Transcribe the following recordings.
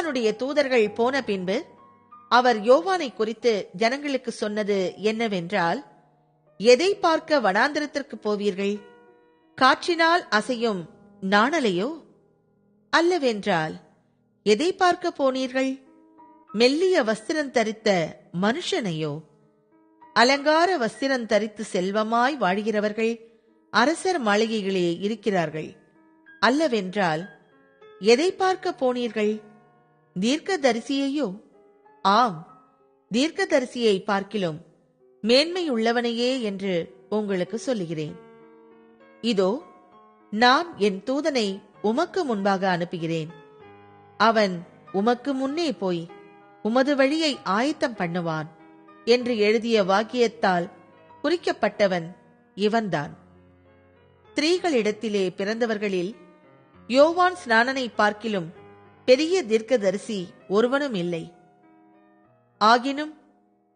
யோவானுடைய தூதர்கள் போன பின்பு அவர் யோவானை குறித்து ஜனங்களுக்கு சொன்னது என்னவென்றால், எதை பார்க்க வனாந்திரத்திற்கு போவீர்கள்? காற்றினால் அசையும் நாணலையோ? அல்லவென்றால் எதை பார்க்க போனீர்கள்? மெல்லிய வஸ்திரம் தரித்த மனுஷனையோ? அலங்கார வஸ்திரம் தரித்து செல்வமாய் வாழ்கிறவர்கள் அரசர் மாளிகைகளே இருக்கிறார்கள். அல்லவென்றால் எதை பார்க்க போனீர்கள்? தீர்க்கதரிசியையோ? ஆம், தீர்க்கதரிசியை பார்க்கிலும் மேன்மையுள்ளவனையே என்று உங்களுக்கு சொல்லுகிறேன். இதோ, நான் என் தூதனை உமக்கு முன்பாக அனுப்புகிறேன். அவன் உமக்கு முன்னே போய் உமது வழியை ஆயத்தம் பண்ணுவான் என்று எழுதிய வாக்கியத்தால் குறிக்கப்பட்டவன் இவன்தான். ஸ்திரீகளிடத்திலே பிறந்தவர்களில் யோவான் ஸ்நானனை பார்க்கிலும் பெரிய தீர்க்கதரிசி ஒருவனும் இல்லை. ஆகினும்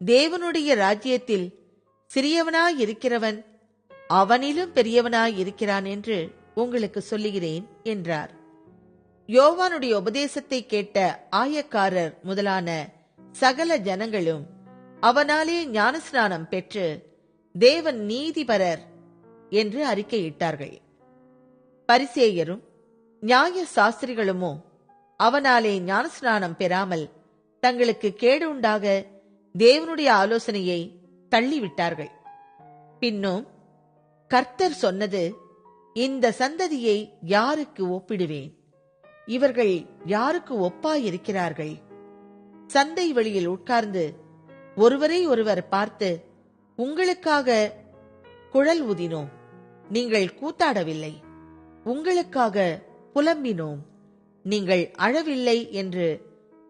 தேவனுடைய ராஜ்யத்தில் சிறியவனாயிருக்கிறவன் அவனிலும் பெரியவனாயிருக்கிறான் என்று உங்களுக்கு சொல்லுகிறேன் என்றார். யோவானுடைய உபதேசத்தை கேட்ட ஆயக்காரர் முதலான சகல ஜனங்களும் அவனாலே ஞானஸ்நானம் பெற்று தேவன் நீதிபரர் என்று அறிக்கையிட்டார்கள். பரிசேயரும் நியாய சாஸ்திரிகளுமோ அவனாலே ஞானஸ்நானம் பெறாமல் தங்களுக்கு கேடு உண்டாக தேவனுடைய ஆலோசனையை தள்ளிவிட்டார்கள். பின்னும் கர்த்தர் சொன்னது, இந்த சந்ததியை யாருக்கு ஒப்பிடுவேன்? இவர்கள் யாருக்கு ஒப்பாயிருக்கிறார்கள்? சந்தை வெளியில் உட்கார்ந்து ஒருவரை ஒருவர் பார்த்து, உங்களுக்காக குழல் ஊதினோம், நீங்கள் கூத்தாடவில்லை. உங்களுக்காக புலம்பினோம், நீங்கள் அழவில்லை என்று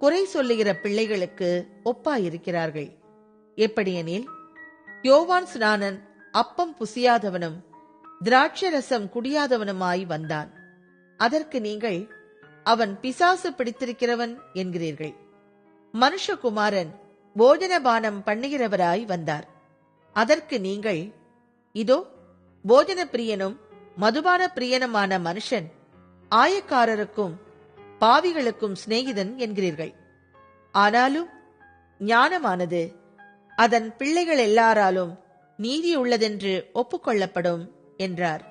குறை சொல்லுகிற பிள்ளைகளுக்கு ஒப்பாயிருக்கிறார்கள். எப்படியெனில், யோவான் ஸ்நானன் அப்பம் புசியாதவனும் திராட்சரசம் குடியாதவனுமாய் வந்தான். அதற்கு நீங்கள், அவன் பிசாசு பிடித்திருக்கிறவன் என்கிறீர்கள். மனுஷகுமாரன் போஜனபானம் பண்ணுகிறவராய் வந்தார். அதற்கு நீங்கள், இதோ, போஜன பிரியனும் மதுபான பிரியனுமான மனுஷன் ஆயக்காரருக்கும் பாவிகளுக்கும் சிநேகிதன் என்கிறீர்கள். ஆனாலும் ஞானமானது அதன் பிள்ளைகள் எல்லாராலும் நீதி உள்ளதென்று ஒப்புக்கொள்ளப்படும் என்றார்.